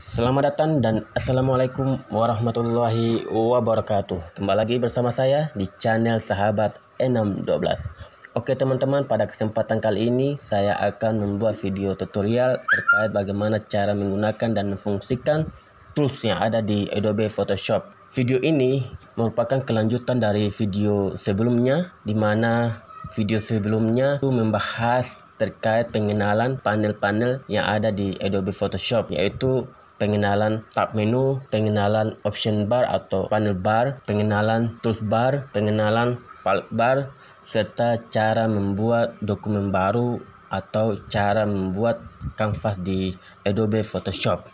Selamat datang dan Assalamualaikum warahmatullahi wabarakatuh. Kembali lagi bersama saya di channel Sahabat 612. Oke teman-teman, pada kesempatan kali ini saya akan membuat video tutorial terkait bagaimana cara menggunakan dan memfungsikan tools yang ada di Adobe Photoshop. Video ini merupakan kelanjutan dari video sebelumnya, di mana video sebelumnya itu membahas terkait pengenalan panel-panel yang ada di Adobe Photoshop, yaitu pengenalan tab menu, pengenalan option bar atau panel bar, pengenalan tools bar, pengenalan palette bar, serta cara membuat dokumen baru atau cara membuat kanvas di Adobe Photoshop.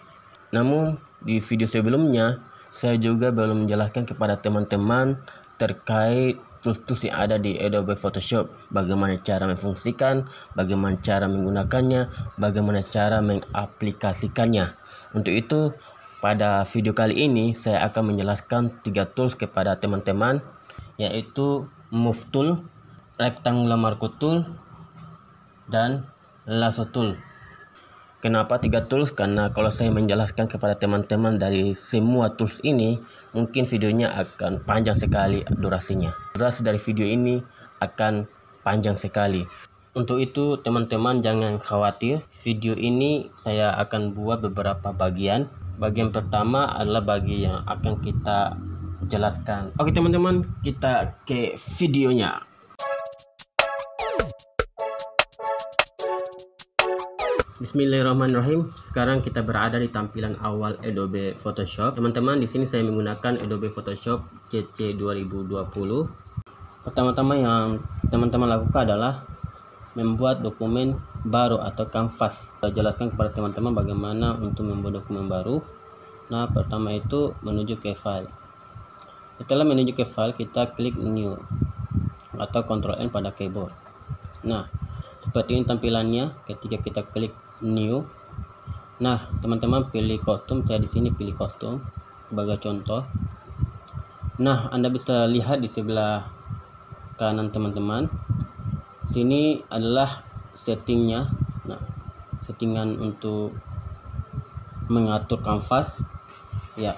Namun di video sebelumnya saya juga belum menjelaskan kepada teman-teman terkait tools-tools yang ada di Adobe Photoshop, bagaimana cara memfungsikan, bagaimana cara menggunakannya, bagaimana cara mengaplikasikannya. Untuk itu, pada video kali ini saya akan menjelaskan 3 tools kepada teman-teman, yaitu Move Tool, Rectangular Marquee Tool, dan Lasso Tool. Kenapa 3 tools? Karena kalau saya menjelaskan kepada teman-teman dari semua tools ini, mungkin videonya akan panjang sekali durasinya. Durasi dari video ini akan panjang sekali. Untuk itu teman-teman jangan khawatir, video ini saya akan buat beberapa bagian. Bagian pertama adalah bagian yang akan kita jelaskan. Oke teman-teman, kita ke videonya. Bismillahirrahmanirrahim. Sekarang kita berada di tampilan awal Adobe Photoshop. Teman-teman, di sini saya menggunakan Adobe Photoshop CC 2020. Pertama-tama yang teman-teman lakukan adalah membuat dokumen baru atau kanvas. Saya jelaskan kepada teman-teman bagaimana untuk membuat dokumen baru. Nah, pertama itu menuju ke file. Setelah menuju ke file, kita klik new atau Ctrl N pada keyboard. Nah, seperti ini tampilannya ketika kita klik new. Nah, teman-teman pilih kostum. Saya di sini pilih kostum sebagai contoh. Nah, Anda bisa lihat di sebelah kanan teman-teman. Sini adalah settingnya. Nah, settingan untuk mengatur kanvas. Ya,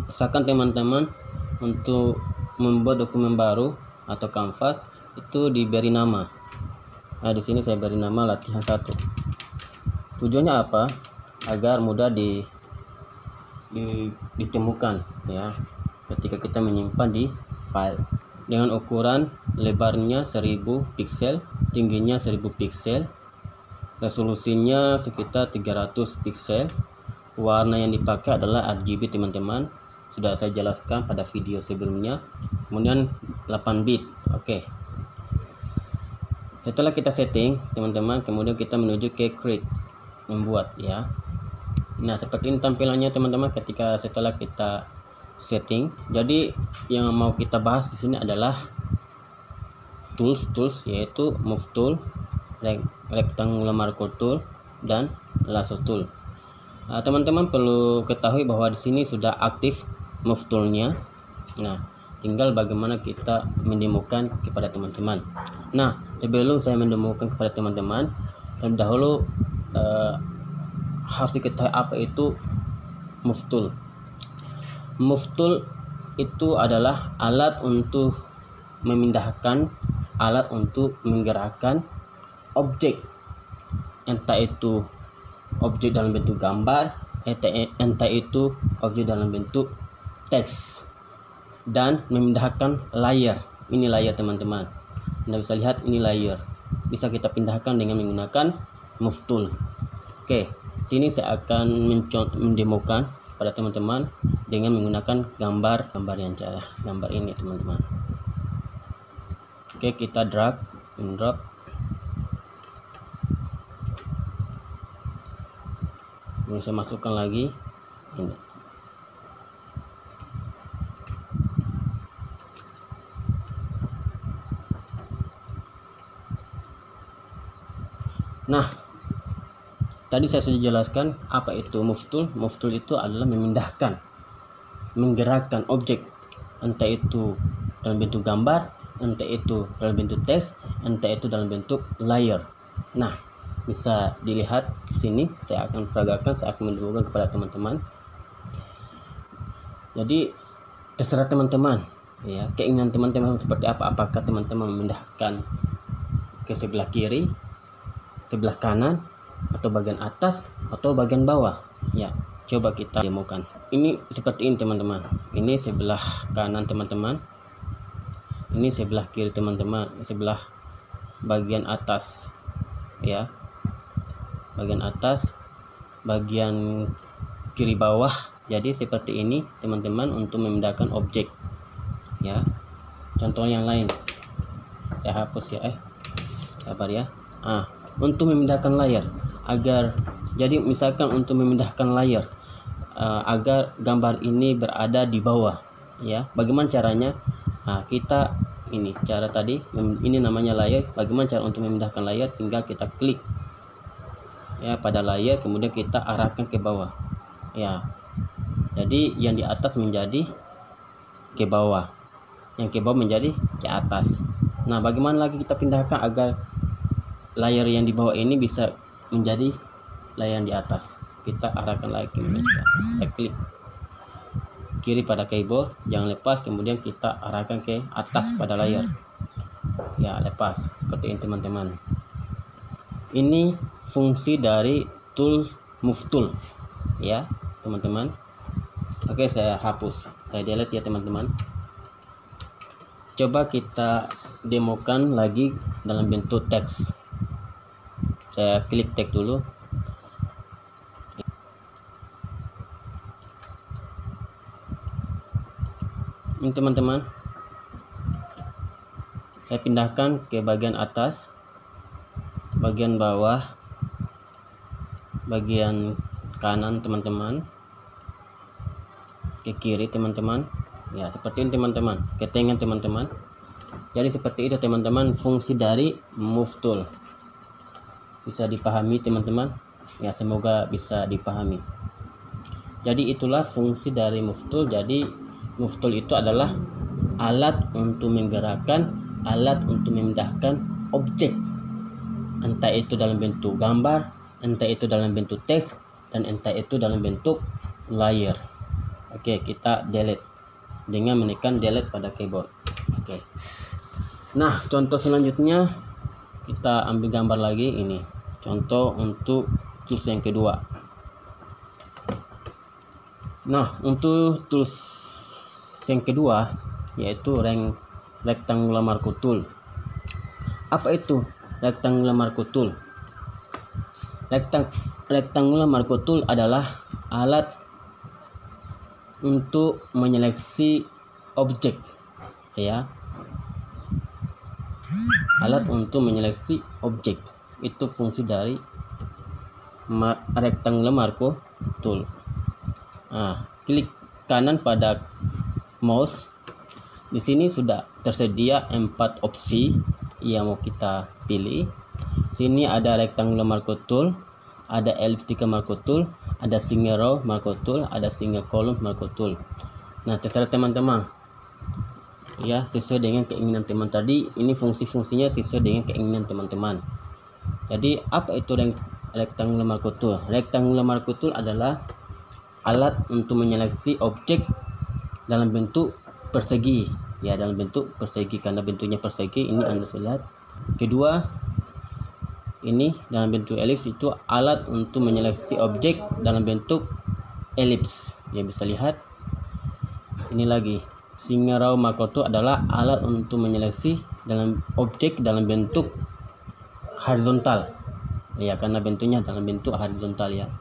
usahakan teman-teman untuk membuat dokumen baru atau kanvas itu diberi nama. Nah, di sini saya beri nama latihan 1. Tujuannya apa? Agar mudah ditemukan ya ketika kita menyimpan di file. Dengan ukuran lebarnya 1000 pixel, tingginya 1000 pixel, resolusinya sekitar 300 pixel. Warna yang dipakai adalah RGB teman-teman, sudah saya jelaskan pada video sebelumnya. Kemudian 8 bit. Oke. Setelah kita setting teman-teman, kemudian kita menuju ke create, membuat ya. Nah, seperti ini tampilannya teman-teman ketika setelah kita setting. Jadi yang mau kita bahas di sini adalah tools, yaitu Move Tool, Rectangular Marquee Tool, dan Lasso Tool. Teman-teman perlu ketahui bahwa di sini sudah aktif Move Tool-nya. Nah, tinggal bagaimana kita mendemokan kepada teman-teman. Nah, sebelum saya mendemokan kepada teman-teman, terlebih dahulu harus diketahui apa itu Move Tool. Move Tool itu adalah alat untuk memindahkan, alat untuk menggerakkan objek, entah itu objek dalam bentuk gambar, entah itu objek dalam bentuk teks, dan memindahkan layer. Ini layer teman-teman, Anda bisa lihat ini layer, bisa kita pindahkan dengan menggunakan Move Tool. Oke, sini saya akan mendemokan pada teman-teman dengan menggunakan gambar yang cara gambar ini teman-teman. Oke, kita drag and drop. Ini saya masukkan lagi ini. Nah, tadi saya sudah jelaskan apa itu Move Tool. Move Tool itu adalah memindahkan, menggerakkan objek, entah itu dalam bentuk gambar, entah itu dalam bentuk teks, entah itu dalam bentuk layer. Nah, bisa dilihat di sini. Saya akan peragakan, saya akan menunjukkan kepada teman-teman. Jadi terserah teman-teman ya, keinginan teman-teman seperti apa. Apakah teman-teman memindahkan ke sebelah kiri, sebelah kanan, atau bagian atas, atau bagian bawah ya. Coba kita demokan. Ini seperti ini teman-teman. Ini sebelah kanan teman-teman, ini sebelah kiri teman-teman, sebelah bagian atas ya, bagian atas, bagian kiri bawah. Jadi seperti ini teman-teman untuk memindahkan objek ya. Contoh yang lain saya hapus ya, sabar ya. Untuk memindahkan layar, agar jadi misalkan untuk memindahkan layar agar gambar ini berada di bawah ya. Bagaimana caranya? Kita ini cara tadi, ini namanya layar. Bagaimana cara untuk memindahkan layar? Tinggal kita klik ya pada layar, kemudian kita arahkan ke bawah ya. Jadi yang di atas menjadi ke bawah, yang ke bawah menjadi ke atas. Nah, bagaimana lagi kita pindahkan agar layar yang di bawah ini bisa menjadi layar yang di atas? Kita arahkan lagi ke atas. Kita klik kiri pada keyboard, jangan lepas, kemudian kita arahkan ke atas pada layar ya, lepas. Seperti ini teman-teman. Ini fungsi dari tool move tool ya teman-teman. Oke, saya hapus, saya delete ya teman-teman. Coba kita demokan lagi dalam bentuk teks. Saya klik teks dulu. Ini teman-teman, saya pindahkan ke bagian atas, bagian bawah, bagian kanan teman-teman, ke kiri teman-teman ya, seperti ini teman-teman, ke tengah teman-teman. Jadi seperti itu teman-teman fungsi dari move tool. Bisa dipahami teman-teman ya, semoga bisa dipahami. Jadi itulah fungsi dari move tool. Jadi move tool itu adalah alat untuk menggerakkan, alat untuk memindahkan objek, entah itu dalam bentuk gambar, entah itu dalam bentuk teks, dan entah itu dalam bentuk layar. Oke, kita delete dengan menekan delete pada keyboard. Oke. Nah, contoh selanjutnya kita ambil gambar lagi. Ini contoh untuk tools yang kedua. Nah, untuk tools yang kedua yaitu rectangular marquee tool. Apa itu rectangular marquee tool? Rectangular marquee tool adalah alat untuk menyeleksi objek ya, alat untuk menyeleksi objek. Itu fungsi dari rectangular marquee tool. Klik kanan pada mouse. Di sini sudah tersedia 4 opsi yang mau kita pilih. Sini ada rectangular marquee tool, ada elliptical marquee tool, ada single row marquee tool, ada single column marquee tool. Nah, terserah teman-teman ya, sesuai dengan keinginan teman tadi. Ini fungsi-fungsinya sesuai dengan keinginan teman-teman. Jadi apa itu rectangular marquee tool? Rectangular marquee tool adalah alat untuk menyeleksi objek dalam bentuk persegi ya, dalam bentuk persegi, karena bentuknya persegi ini Anda lihat. Kedua, ini dalam bentuk elips, itu alat untuk menyeleksi objek dalam bentuk elips ya, bisa lihat. Ini lagi single row marquee tool adalah alat untuk menyeleksi dalam objek dalam bentuk horizontal ya, karena bentuknya dalam bentuk horizontal ya.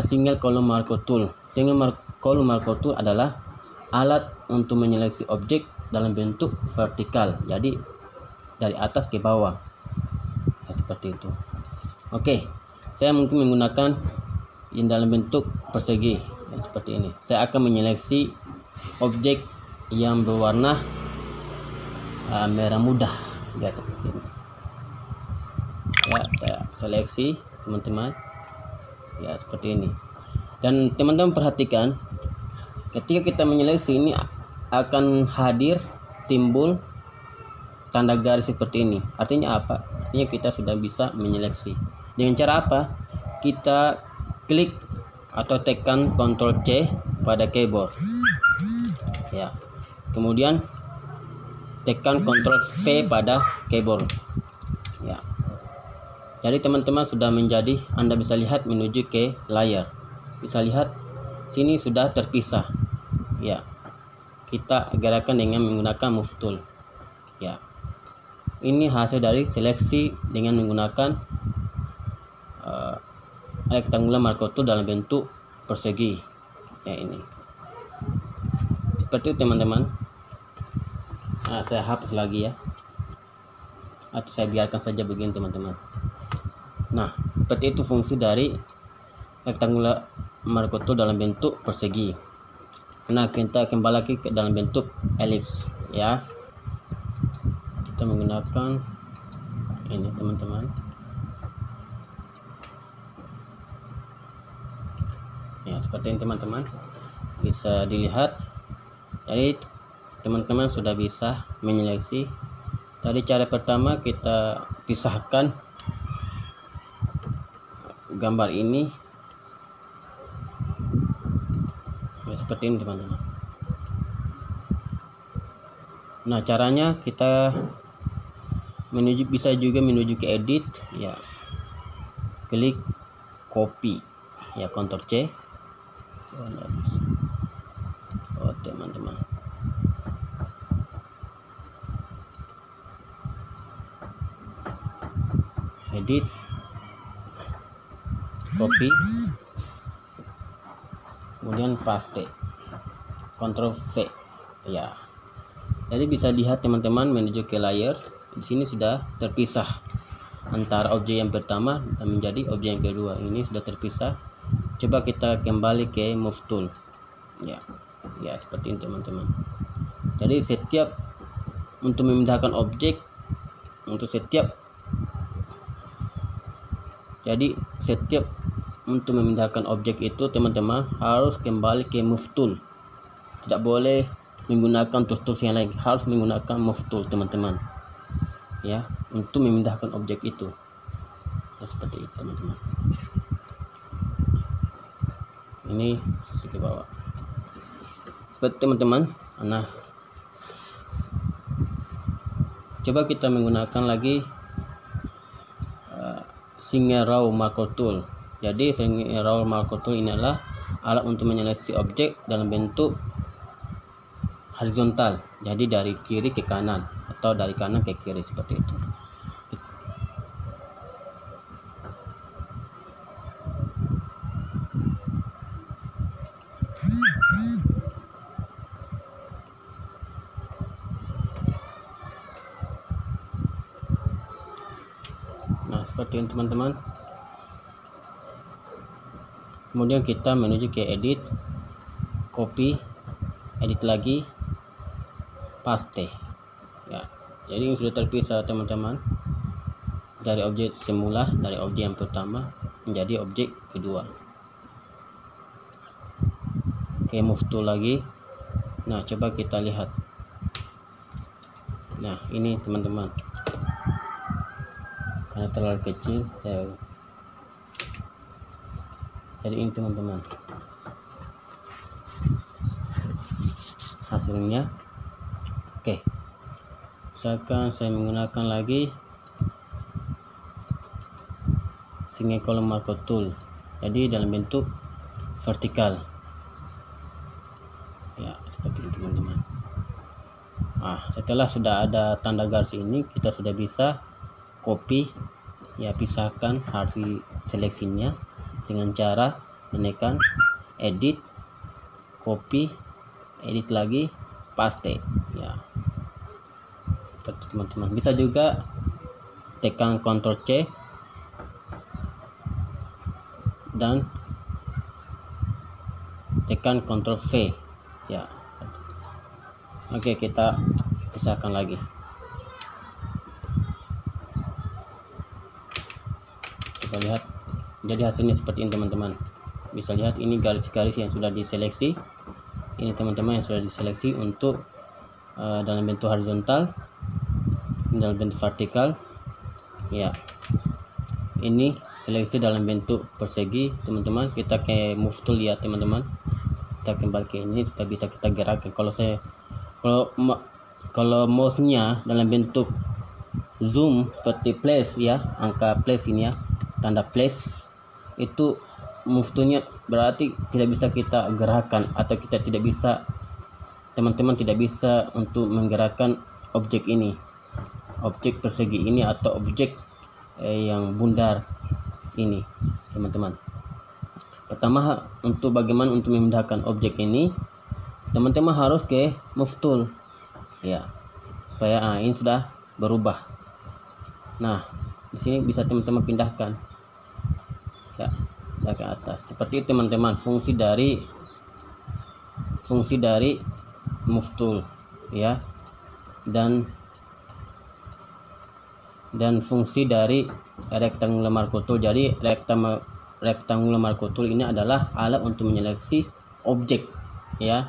Single column marquee tool. Single column marquee tool adalah alat untuk menyeleksi objek dalam bentuk vertikal, jadi dari atas ke bawah ya, seperti itu. Oke, saya mungkin menggunakan yang dalam bentuk persegi ya, seperti ini. Saya akan menyeleksi objek yang berwarna merah muda ya, seperti ini ya. Saya seleksi teman-teman ya, seperti ini. Dan teman-teman perhatikan, ketika kita menyeleksi ini akan hadir timbul tanda garis seperti ini. Artinya apa? artinya kita sudah bisa menyeleksi. Dengan cara apa? Kita klik atau tekan Ctrl C pada keyboard ya, kemudian tekan Ctrl V pada keyboard ya. Jadi teman-teman sudah menjadi, Anda bisa lihat menuju ke layar, bisa lihat sini sudah terpisah ya. Kita gerakan dengan menggunakan move tool ya. Ini hasil dari seleksi dengan menggunakan rectangular marker tool dalam bentuk persegi ya, ini seperti itu teman-teman. Nah, saya hapus lagi ya, atau saya biarkan saja begini teman-teman. Nah, seperti itu fungsi dari rectangular marker tool dalam bentuk persegi. Nah, kita kembali lagi ke dalam bentuk elips ya. Kita menggunakan ini teman-teman ya, seperti ini teman-teman, bisa dilihat. Jadi teman-teman sudah bisa menyeleksi. Tadi cara pertama kita pisahkan gambar ini ya, seperti ini teman-teman. Nah, caranya kita bisa juga menuju ke edit ya, klik copy ya, Ctrl C. Oh teman-teman, edit, copy, kemudian paste, Ctrl V ya. Jadi bisa lihat teman-teman menuju ke layar, di sini sudah terpisah antara objek yang pertama dan menjadi objek yang kedua. Ini sudah terpisah. Coba kita kembali ke move tool ya, ya seperti ini teman-teman. Jadi setiap untuk memindahkan objek, untuk memindahkan objek itu teman-teman harus kembali ke move tool, tidak boleh menggunakan tools yang lain, harus menggunakan move tool teman-teman ya, untuk memindahkan objek itu ya, seperti itu teman-teman. Ini sisi ke bawah seperti teman-teman. Nah, coba kita menggunakan lagi single row marker tool. Jadi single row marker tool ini adalah alat untuk menyeleksi objek dalam bentuk horizontal, jadi dari kiri ke kanan atau dari kanan ke kiri seperti itu. Nah, seperti ini teman-teman. Kemudian kita menuju ke edit, copy, edit lagi, paste ya. Jadi ini sudah terpisah teman-teman, dari objek semula, dari objek yang pertama menjadi objek kedua. Oke, move tool lagi. Nah, coba kita lihat. Nah, ini teman-teman, karena terlalu kecil jadi ini teman-teman hasilnya. Oke, misalkan saya menggunakan lagi single column marker tool, jadi dalam bentuk vertikal ya, seperti ini teman-teman. Nah, setelah sudah ada tanda garis ini, kita sudah bisa copy ya, pisahkan hasil seleksinya dengan cara menekan edit, copy, edit lagi, paste ya, seperti teman-teman. Bisa juga tekan Ctrl C dan tekan Ctrl V ya. Oke, kita pisahkan lagi. Kita lihat, jadi hasilnya seperti ini teman-teman. Bisa lihat ini garis-garis yang sudah diseleksi. Ini teman-teman yang sudah diseleksi untuk dalam bentuk horizontal, dalam bentuk vertikal, Ya, ini seleksi dalam bentuk persegi teman-teman. Kita ke move tool ya teman-teman, kita kembali ke ini, kita bisa kita gerakkan. Kalau mouse-nya dalam bentuk zoom seperti place ya, angka place ini ya, tanda place, itu move tool-nya berarti tidak bisa kita gerakkan, atau kita tidak bisa, teman-teman tidak bisa untuk menggerakkan objek ini, objek persegi ini, atau objek yang bundar ini teman-teman. Pertama, untuk bagaimana untuk memindahkan objek ini, teman-teman harus ke move tool ya, supaya ini sudah berubah. Nah, di sini bisa teman-teman pindahkan ya, ke atas seperti itu teman-teman. Fungsi dari move tool ya, dan fungsi dari rectangular marquee tool. Jadi rectangular marquee tool ini adalah alat untuk menyeleksi objek ya.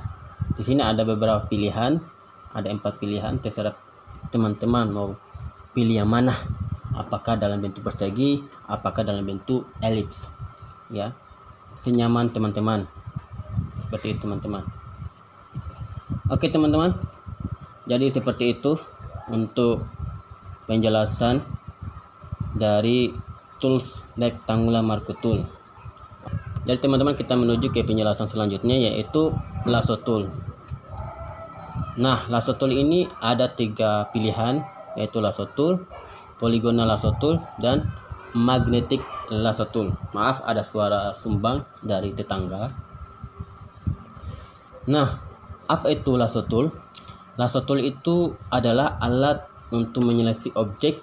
Di sini ada beberapa pilihan, ada 4 pilihan, terserah teman-teman mau pilih yang mana, apakah dalam bentuk persegi, apakah dalam bentuk elips ya, senyaman teman-teman. Seperti itu teman-teman. Oke teman-teman, jadi seperti itu untuk penjelasan dari tools rectangular marquee tool. Jadi teman-teman, kita menuju ke penjelasan selanjutnya, yaitu lasso tool. Nah, lasso tool ini ada 3 pilihan, yaitu lasso tool, polygonal lasso tool, dan magnetic lasso tool. Maaf, ada suara sumbang dari tetangga. Nah, apa itu lasso tool? Lasso tool itu adalah alat untuk menyeleksi objek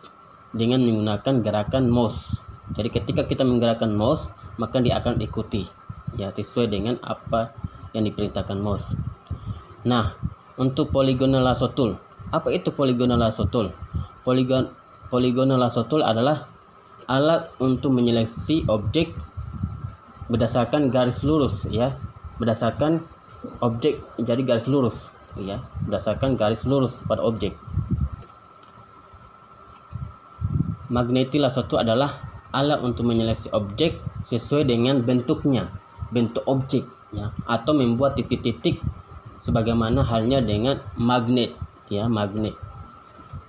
dengan menggunakan gerakan mouse. Jadi ketika kita menggerakkan mouse, maka dia akan ikuti ya, sesuai dengan apa yang diperintahkan mouse. Nah, untuk polygonal lasso tool, apa itu polygonal lasso tool? Polygonal lasso tool adalah alat untuk menyeleksi objek berdasarkan garis lurus ya, berdasarkan objek jadi garis lurus ya, berdasarkan garis lurus pada objek. Magnetic lasso tool adalah alat untuk menyeleksi objek sesuai dengan bentuknya, bentuk objek ya, atau membuat titik-titik sebagaimana halnya dengan magnet ya, magnet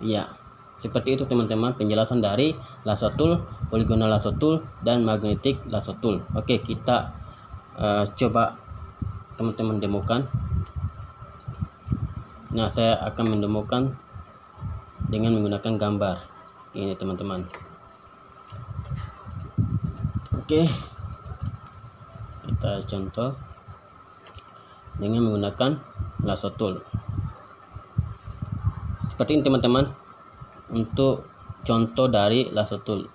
ya. Seperti itu teman-teman penjelasan dari lasso tool, polygonal lasso tool, dan magnetic lasso tool. Oke, kita coba teman-teman demokan. Nah, saya akan mendemokan dengan menggunakan gambar ini teman-teman. Oke, kita contoh dengan menggunakan lasso tool seperti ini teman-teman. Untuk contoh dari lasso tool,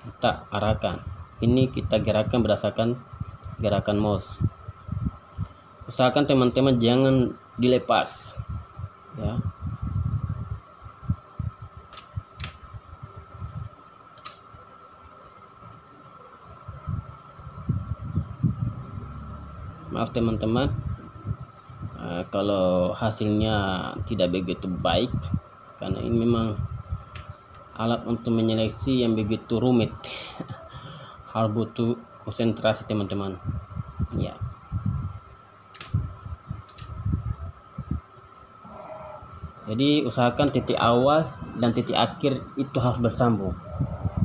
kita arahkan ini, kita gerakan berdasarkan gerakan mouse. Usahakan teman-teman jangan dilepas ya. Maaf teman-teman, kalau hasilnya tidak begitu baik, karena ini memang alat untuk menyeleksi yang begitu rumit. Harus butuh konsentrasi teman-teman ya. Jadi usahakan titik awal dan titik akhir itu harus bersambung.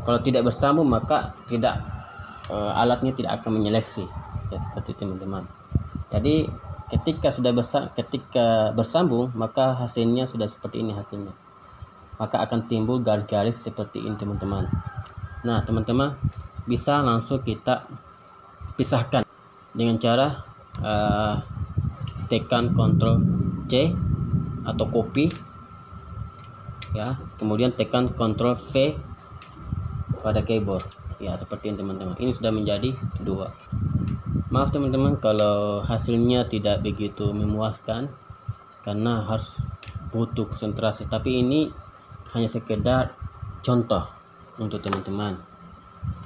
Kalau tidak bersambung, maka alatnya tidak akan menyeleksi ya, seperti teman-teman. Jadi ketika bersambung, maka hasilnya sudah seperti ini hasilnya. Maka akan timbul garis-garis seperti ini teman-teman. Nah teman-teman, bisa langsung kita pisahkan dengan cara tekan Ctrl C atau copy ya, kemudian tekan Ctrl V pada keyboard ya, seperti ini teman-teman. Ini sudah menjadi 2. Maaf teman-teman kalau hasilnya tidak begitu memuaskan, karena harus butuh konsentrasi, tapi ini hanya sekedar contoh untuk teman-teman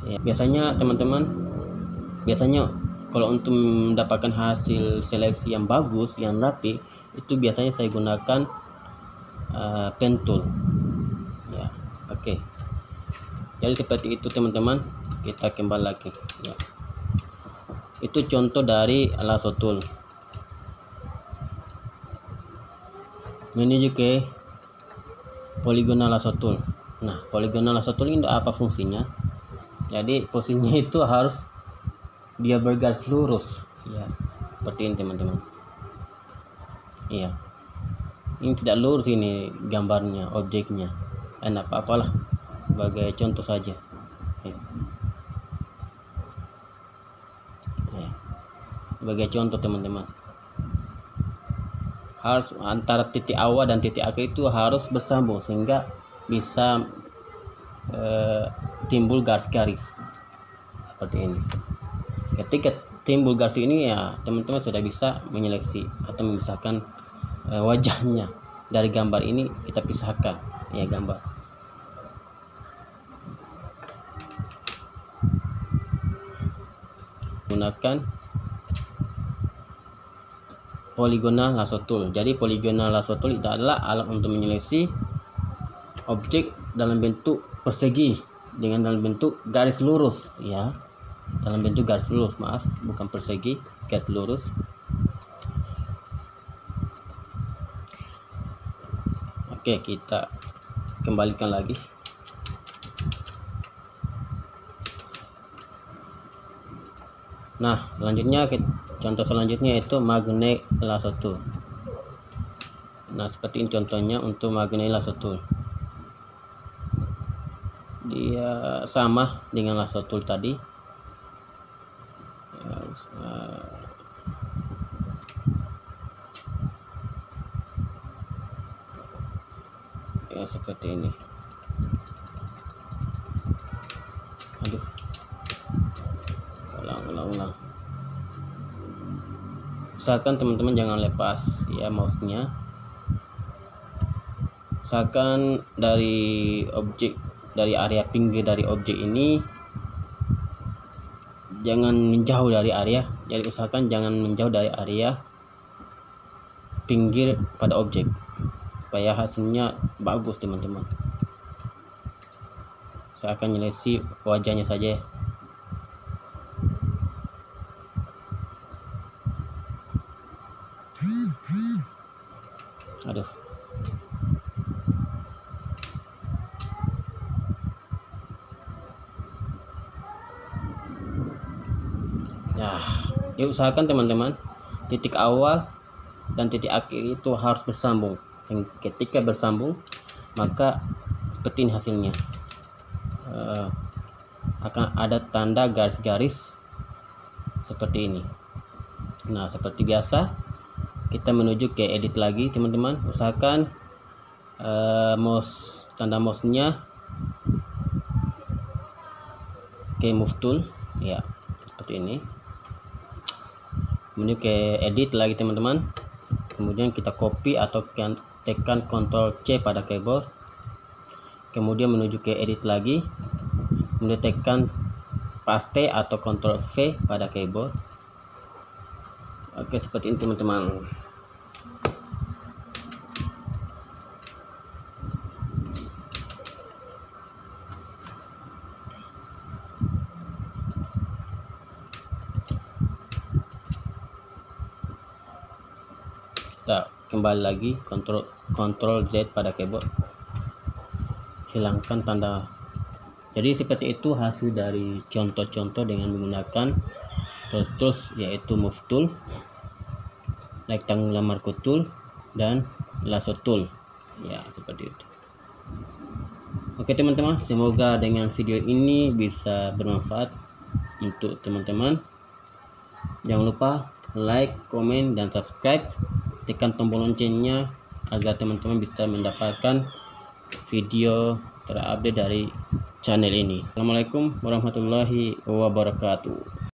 ya. Biasanya teman-teman, kalau untuk mendapatkan hasil seleksi yang bagus, yang rapi, itu biasanya saya gunakan pen tool ya. Oke, jadi seperti itu teman-teman. Kita kembali lagi ya. Itu contoh dari lasso tool. Menuju ke polygonal lasso tool. Nah, polygonal lasso tool ini apa fungsinya? Jadi posisinya itu harus dia bergaris lurus ya, seperti ini teman-teman. Iya, ini tidak lurus ini gambarnya, objeknya. Apa-apalah, sebagai contoh saja ya. Sebagai contoh teman-teman, harus antara titik awal dan titik akhir itu harus bersambung sehingga bisa timbul garis-garis seperti ini. Ketika timbul garis ini ya teman-teman sudah bisa menyeleksi atau memisahkan wajahnya dari gambar ini. Kita pisahkan ya gambar. Gunakan polygonal lasso tool. Jadi polygonal lasso tool itu adalah alat untuk menyeleksi objek dalam bentuk persegi dengan dalam bentuk garis lurus ya, dalam bentuk garis lurus, maaf, bukan persegi, garis lurus. Oke, kita kembalikan lagi. Nah, selanjutnya contoh selanjutnya itu magnet lasso tool. Nah, seperti ini contohnya untuk magnet lasso tool. Dia sama dengan lasso tool tadi. Ya, seperti ini. Aduh. Ulang. Usahakan teman-teman jangan lepas ya mouse-nya. Usahakan dari objek, dari area pinggir dari objek ini jangan menjauh dari area. Jadi usahakan jangan menjauh dari area pinggir pada objek supaya hasilnya bagus teman-teman. Saya akan menyelesaikan wajahnya saja. Aduh. Nah, diusahakan teman-teman titik awal dan titik akhir itu harus bersambung. Dan ketika bersambung maka seperti ini hasilnya. Akan ada tanda garis-garis seperti ini. Nah, seperti biasa kita menuju ke edit lagi teman-teman. Usahakan tanda mouse-nya ke move tool ya, seperti ini. Menuju ke edit lagi teman-teman. Kemudian kita copy atau tekan Ctrl C pada keyboard. Kemudian menuju ke edit lagi. Kemudian tekan paste atau Ctrl V pada keyboard. Oke, seperti ini teman-teman. Kita kembali lagi Ctrl Z pada keyboard. Hilangkan tanda. Jadi seperti itu hasil dari contoh-contoh dengan menggunakan tools yaitu move tool, rectangular marquee tool, dan lasso tool ya, seperti itu. Oke teman-teman, semoga dengan video ini bisa bermanfaat untuk teman-teman. Jangan lupa like, komen, dan subscribe. Tekan tombol loncengnya agar teman-teman bisa mendapatkan video terupdate dari channel ini. Assalamualaikum warahmatullahi wabarakatuh.